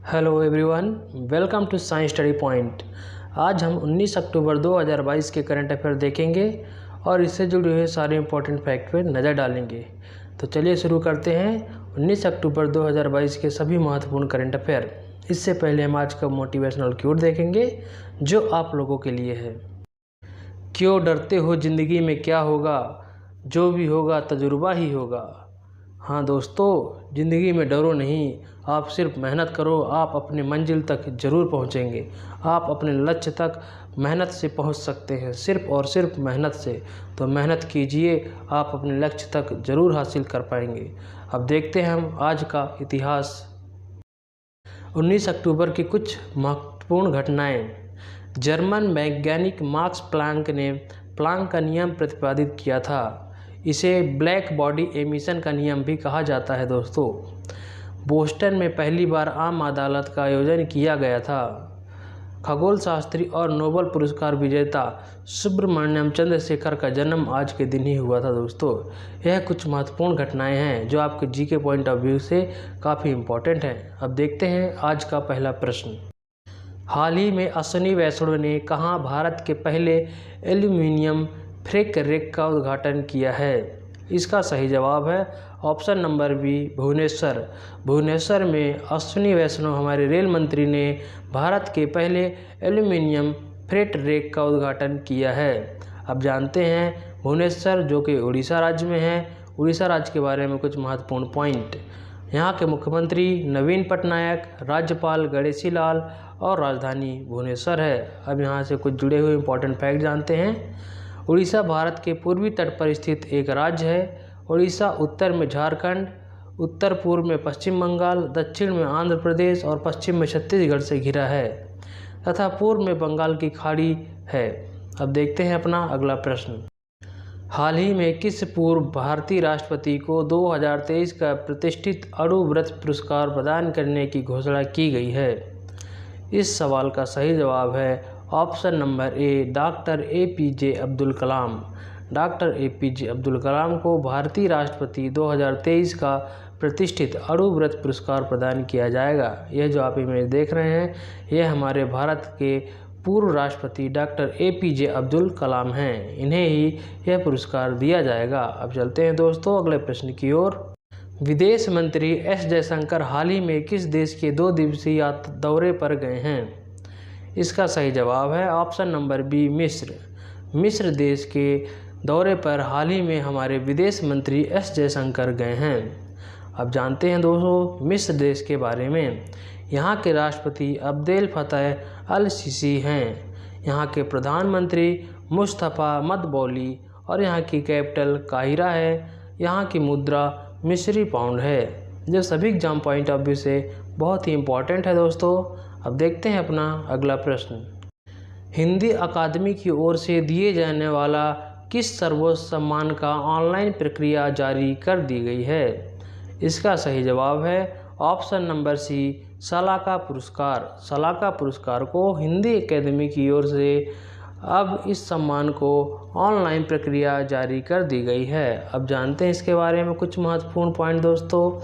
Hello everyone, welcome to science study point. आज हम 19 अक्टूबर 2022 के करंट अफेयर देखेंगे और इससे जुड़े हुए सारे इंपॉर्टेंट फैक्ट पर नज़र डालेंगे। तो चलिए शुरू करते हैं 19 अक्टूबर 2022 के सभी महत्वपूर्ण करंट अफेयर। इससे पहले हम आज का मोटिवेशनल क्यूट देखेंगे जो आप लोगों के लिए है। क्यों डरते हो, ज़िंदगी में क्या होगा, जो भी होगा तजुर्बा ही होगा। हाँ दोस्तों, ज़िंदगी में डरो नहीं, आप सिर्फ मेहनत करो, आप अपने मंजिल तक ज़रूर पहुँचेंगे। आप अपने लक्ष्य तक मेहनत से पहुँच सकते हैं, सिर्फ और सिर्फ मेहनत से। तो मेहनत कीजिए, आप अपने लक्ष्य तक ज़रूर हासिल कर पाएंगे। अब देखते हैं हम आज का इतिहास। 19 अक्टूबर की कुछ महत्वपूर्ण घटनाएं। जर्मन वैज्ञानिक मार्क्स प्लांक ने प्लांक का नियम प्रतिपादित किया था। इसे ब्लैक बॉडी एमिशन का नियम भी कहा जाता है दोस्तों। बोस्टन में पहली बार आम अदालत का आयोजन किया गया था। खगोल शास्त्री और नोबेल पुरस्कार विजेता सुब्रमण्यम चंद्रशेखर का जन्म आज के दिन ही हुआ था दोस्तों। यह कुछ महत्वपूर्ण घटनाएं हैं जो आपके जीके पॉइंट ऑफ व्यू से काफ़ी इम्पोर्टेंट हैं। अब देखते हैं आज का पहला प्रश्न। हाल ही में अश्विनी वैष्णव ने कहाँ भारत के पहले एल्यूमीनियम फ्रेक रेक का उद्घाटन किया है? इसका सही जवाब है option number B, Bhubaneswar. Bhubaneswar में अश्विनी वैष्णव हमारे रेल मंत्री ने भारत के पहले एल्यूमीनियम फ्रेट रेक का उद्घाटन किया है। अब जानते हैं भुवनेश्वर जो कि उड़ीसा राज्य में है। उड़ीसा राज्य के बारे में कुछ महत्वपूर्ण पॉइंट। यहाँ के मुख्यमंत्री नवीन पटनायक, राज्यपाल गणेशी लाल और राजधानी भुवनेश्वर है। अब यहाँ से कुछ जुड़े हुए इंपॉर्टेंट फैक्ट जानते हैं। उड़ीसा भारत के पूर्वी तट पर स्थित एक राज्य है। उड़ीसा उत्तर में झारखंड, उत्तर पूर्व में पश्चिम बंगाल, दक्षिण में आंध्र प्रदेश और पश्चिम में छत्तीसगढ़ से घिरा है तथा पूर्व में बंगाल की खाड़ी है। अब देखते हैं अपना अगला प्रश्न। हाल ही में किस पूर्व भारतीय राष्ट्रपति को 2023 का प्रतिष्ठित अणु व्रत पुरस्कार प्रदान करने की घोषणा की गई है? इस सवाल का सही जवाब है option number A, doctor APJ Abdul Kalam. Doctor APJ Abdul Kalam को भारतीय राष्ट्रपति 2023 का प्रतिष्ठित अणु व्रत पुरस्कार प्रदान किया जाएगा। यह जो आप इमेज देख रहे हैं यह हमारे भारत के पूर्व राष्ट्रपति डॉक्टर APJ अब्दुल कलाम हैं। इन्हें ही यह पुरस्कार दिया जाएगा। अब चलते हैं दोस्तों अगले प्रश्न की ओर। विदेश मंत्री S जयशंकर हाल ही में किस देश के 2 दिवसीय दौरे पर गए हैं? इसका सही जवाब है ऑप्शन नंबर बी, मिस्र। मिस्र देश के दौरे पर हाल ही में हमारे विदेश मंत्री S जयशंकर गए हैं। अब जानते हैं दोस्तों मिस्र देश के बारे में। यहाँ के राष्ट्रपति अब्देल फतह अल सीसी हैं। यहाँ के प्रधानमंत्री मुस्तफ़ा मदबौली और यहाँ की कैपिटल काहिरा है। यहाँ की मुद्रा मिस्री पाउंड है, जो सभी एग्जाम पॉइंट ऑफ व्यू से बहुत ही इम्पोर्टेंट है दोस्तों। अब देखते हैं अपना अगला प्रश्न। हिंदी अकादमी की ओर से दिए जाने वाला किस सर्वोच्च सम्मान का ऑनलाइन प्रक्रिया जारी कर दी गई है? इसका सही जवाब है ऑप्शन नंबर सी, सलाका पुरस्कार। सलाका पुरस्कार को हिंदी अकादमी की ओर से अब इस सम्मान को ऑनलाइन प्रक्रिया जारी कर दी गई है। अब जानते हैं इसके बारे में कुछ महत्वपूर्ण पॉइंट दोस्तों।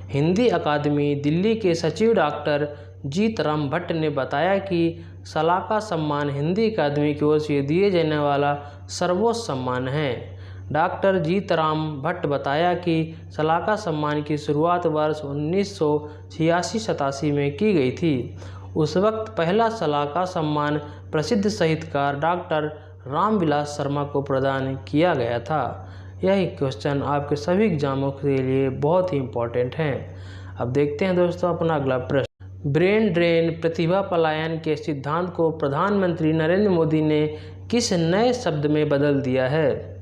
हिंदी अकादमी दिल्ली के सचिव डॉक्टर जीतराम भट्ट ने बताया कि सलाका सम्मान हिंदी अकादमी की ओर से दिए जाने वाला सर्वोच्च सम्मान है। डॉक्टर जीतराम भट्ट बताया कि सलाका सम्मान की शुरुआत वर्ष 1986-87 में की गई थी। उस वक्त पहला सलाका सम्मान प्रसिद्ध साहित्यकार डॉक्टर रामविलास शर्मा को प्रदान किया गया था। यही क्वेश्चन आपके सभी एग्जामों के लिए बहुत ही इम्पोर्टेंट हैं। अब देखते हैं दोस्तों अपना अगला प्रश्न। ब्रेन ड्रेन प्रतिभा पलायन के सिद्धांत को प्रधानमंत्री नरेंद्र मोदी ने किस नए शब्द में बदल दिया है?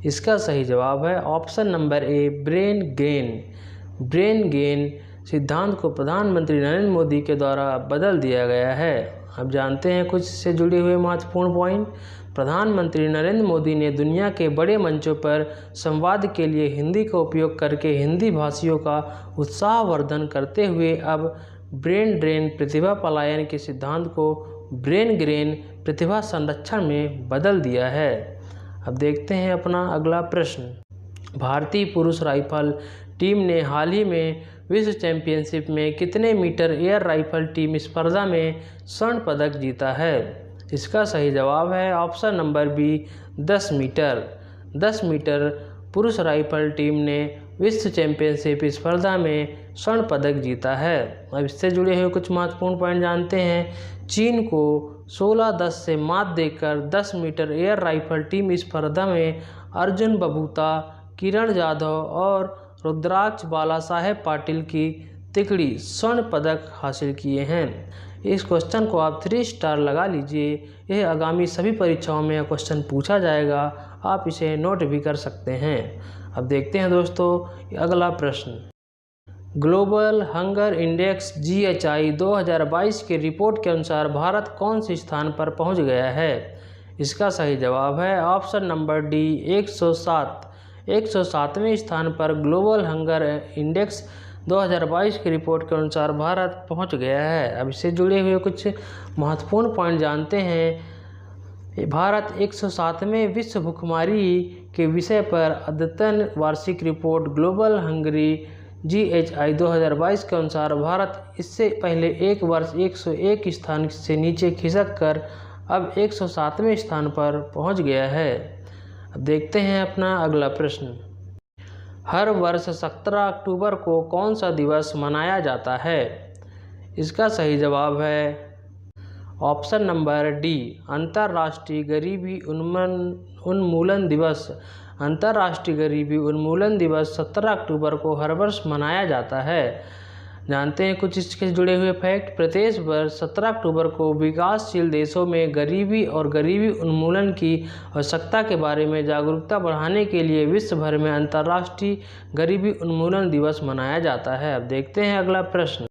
इसका सही जवाब है ऑप्शन नंबर ए, ब्रेन गेन। ब्रेन गेन सिद्धांत को प्रधानमंत्री नरेंद्र मोदी के द्वारा बदल दिया गया है। अब जानते हैं कुछ से जुड़े हुए महत्वपूर्ण पॉइंट। प्रधानमंत्री नरेंद्र मोदी ने दुनिया के बड़े मंचों पर संवाद के लिए हिंदी का उपयोग करके हिंदी भाषियों का उत्साहवर्धन करते हुए अब ब्रेन ड्रेन प्रतिभा पलायन के सिद्धांत को ब्रेन ग्रेन प्रतिभा संरक्षण में बदल दिया है। अब देखते हैं अपना अगला प्रश्न। भारतीय पुरुष राइफल टीम ने हाल ही में विश्व चैंपियनशिप में कितने मीटर एयर राइफल टीम स्पर्धा में स्वर्ण पदक जीता है? इसका सही जवाब है option number B 10 metre. 10 metre पुरुष राइफल टीम ने विश्व चैंपियनशिप स्पर्धा में स्वर्ण पदक जीता है। अब इससे जुड़े हुए कुछ महत्वपूर्ण पॉइंट जानते हैं। चीन को 16-10 से मात देकर 10 मीटर एयर राइफल टीम स्पर्धा में अर्जुन बबूता, किरण जाधव और रुद्राक्ष बालासाहेब पाटिल की तिकड़ी स्वर्ण पदक हासिल किए हैं। इस क्वेश्चन को आप 3 स्टार लगा लीजिए। यह आगामी सभी परीक्षाओं में यह क्वेश्चन पूछा जाएगा, आप इसे नोट भी कर सकते हैं। अब देखते हैं दोस्तों अगला प्रश्न। ग्लोबल हंगर इंडेक्स GHI 2022 की रिपोर्ट के अनुसार भारत कौन से स्थान पर पहुंच गया है? इसका सही जवाब है ऑप्शन नंबर डी 107। 107वें स्थान पर ग्लोबल हंगर इंडेक्स 2022 की रिपोर्ट के अनुसार भारत पहुंच गया है। अब इससे जुड़े हुए कुछ महत्वपूर्ण पॉइंट जानते हैं। भारत 107वें विश्व भुखमरी के विषय पर अद्यतन वार्षिक रिपोर्ट ग्लोबल हंगरी GHI 2022 के अनुसार भारत इससे पहले एक वर्ष 101 स्थान से नीचे खिसक कर अब 107वें स्थान पर पहुंच गया है। अब देखते हैं अपना अगला प्रश्न। हर वर्ष 17 अक्टूबर को कौन सा दिवस मनाया जाता है? इसका सही जवाब है ऑप्शन नंबर डी अंतर्राष्ट्रीय गरीबी उन्मूलन दिवस। अंतर्राष्ट्रीय गरीबी उन्मूलन दिवस 17 अक्टूबर को हर वर्ष मनाया जाता है। जानते हैं कुछ इसके जुड़े हुए फैक्ट। प्रत्येक वर्ष 17 अक्टूबर को विकासशील देशों में गरीबी और गरीबी उन्मूलन की आवश्यकता के बारे में जागरूकता बढ़ाने के लिए विश्व भर में अंतर्राष्ट्रीय गरीबी उन्मूलन दिवस मनाया जाता है। अब देखते हैं अगला प्रश्न।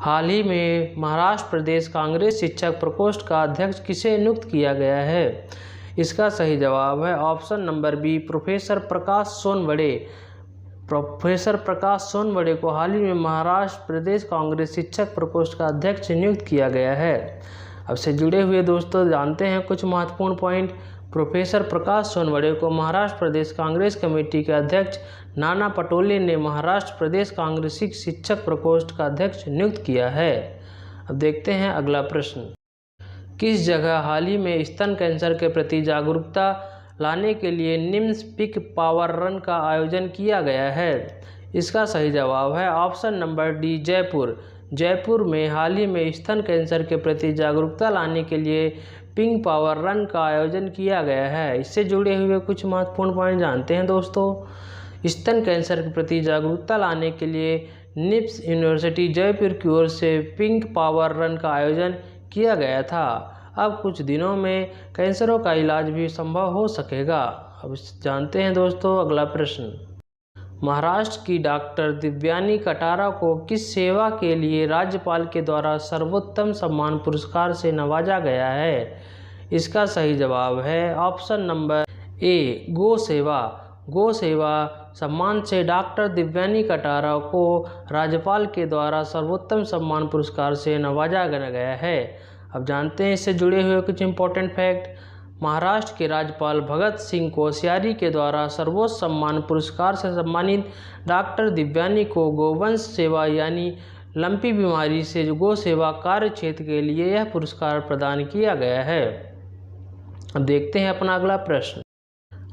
हाल ही में महाराष्ट्र प्रदेश कांग्रेस शिक्षक प्रकोष्ठ का अध्यक्ष किसे नियुक्त किया गया है? इसका सही जवाब है ऑप्शन नंबर बी प्रोफेसर प्रकाश सोनवड़े। प्रोफेसर प्रकाश सोनवड़े को हाल ही में महाराष्ट्र प्रदेश कांग्रेस शिक्षक प्रकोष्ठ का अध्यक्ष नियुक्त किया गया है। अब से जुड़े हुए दोस्तों जानते हैं कुछ महत्वपूर्ण पॉइंट। प्रोफेसर प्रकाश सोनवड़े को महाराष्ट्र प्रदेश कांग्रेस कमेटी के अध्यक्ष नाना पटोले ने महाराष्ट्र प्रदेश कांग्रेस शिक्षक प्रकोष्ठ का अध्यक्ष नियुक्त किया है। अब देखते हैं अगला प्रश्न। किस जगह हाल ही में स्तन कैंसर के प्रति जागरूकता लाने के लिए निम्स पिक पावर रन का आयोजन किया गया है? इसका सही जवाब है option number D Jaipur. Jaipur में हाल ही में स्तन कैंसर के प्रति जागरूकता लाने के लिए पिंक पावर रन का आयोजन किया गया है। इससे जुड़े हुए कुछ महत्वपूर्ण पॉइंट जानते हैं दोस्तों। स्तन कैंसर के प्रति जागरूकता लाने के लिए निप्स यूनिवर्सिटी जयपुर की ओर से पिंक पावर रन का आयोजन किया गया था। अब कुछ दिनों में कैंसरों का इलाज भी संभव हो सकेगा। अब जानते हैं दोस्तों अगला प्रश्न। महाराष्ट्र की डॉक्टर दिव्यानी कटारा को किस सेवा के लिए राज्यपाल के द्वारा सर्वोत्तम सम्मान पुरस्कार से नवाजा गया है? इसका सही जवाब है ऑप्शन नंबर ए गो सेवा। गो सेवा सम्मान से डॉक्टर दिव्यानी कटारा को राज्यपाल के द्वारा सर्वोत्तम सम्मान पुरस्कार से नवाजा गया है। अब जानते हैं इससे जुड़े हुए कुछ इंपॉर्टेंट फैक्ट। महाराष्ट्र के राज्यपाल भगत सिंह कोश्यारी के द्वारा सर्वोच्च सम्मान पुरस्कार से सम्मानित डॉक्टर दिव्यानी को गोवंश सेवा यानी लंपी बीमारी से गो सेवा कार्य क्षेत्र के लिए यह पुरस्कार प्रदान किया गया है। अब देखते हैं अपना अगला प्रश्न।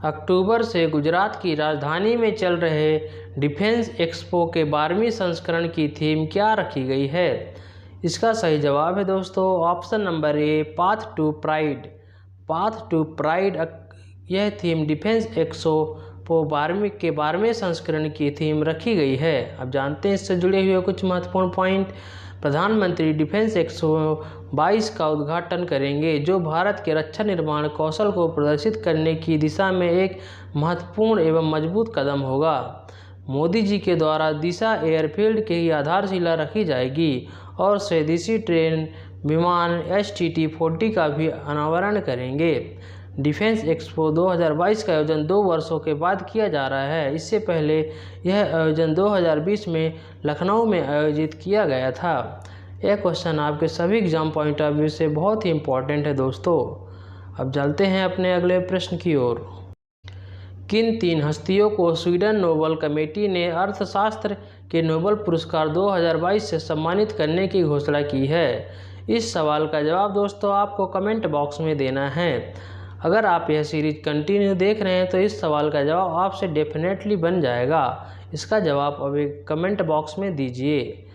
अक्टूबर से गुजरात की राजधानी में चल रहे डिफेंस एक्सपो के 12वें संस्करण की थीम क्या रखी गई है? इसका सही जवाब है दोस्तों option number A path to pride. Path to pride यह थीम डिफेंस एक्सपो 12वें संस्करण की थीम रखी गई है। अब जानते हैं इससे जुड़े हुए कुछ महत्वपूर्ण पॉइंट। प्रधानमंत्री डिफेंस एक्सपो 22 का उद्घाटन करेंगे, जो भारत के रक्षा निर्माण कौशल को प्रदर्शित करने की दिशा में एक महत्वपूर्ण एवं मजबूत कदम होगा। मोदी जी के द्वारा दिशा एयरफील्ड की आधारशिला रखी जाएगी और स्वदेशी ट्रेन विमान STT-40 का भी अनावरण करेंगे। डिफेंस एक्सपो 2022 का आयोजन 2 वर्षों के बाद किया जा रहा है। इससे पहले यह आयोजन 2020 में लखनऊ में आयोजित किया गया था। यह क्वेश्चन आपके सभी एग्जाम पॉइंट ऑफ व्यू से बहुत ही इम्पोर्टेंट है दोस्तों। अब चलते हैं अपने अगले प्रश्न की ओर। किन 3 हस्तियों को स्वीडन नोबेल कमेटी ने अर्थशास्त्र के नोबेल पुरस्कार 2022 से सम्मानित करने की घोषणा की है? इस सवाल का जवाब दोस्तों आपको कमेंट बॉक्स में देना है। अगर आप यह सीरीज कंटिन्यू देख रहे हैं तो इस सवाल का जवाब आपसे डेफिनेटली बन जाएगा। इसका जवाब अभी कमेंट बॉक्स में दीजिए।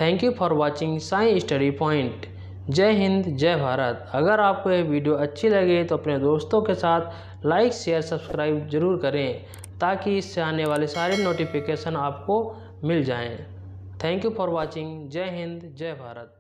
Thank you for watching science study point. जय हिंद, जय भारत। अगर आपको यह वीडियो अच्छी लगे तो अपने दोस्तों के साथ लाइक, शेयर, सब्सक्राइब जरूर करें ताकि इससे आने वाले सारे नोटिफिकेशन आपको मिल जाएं। Thank you for watching. जय हिंद, जय भारत।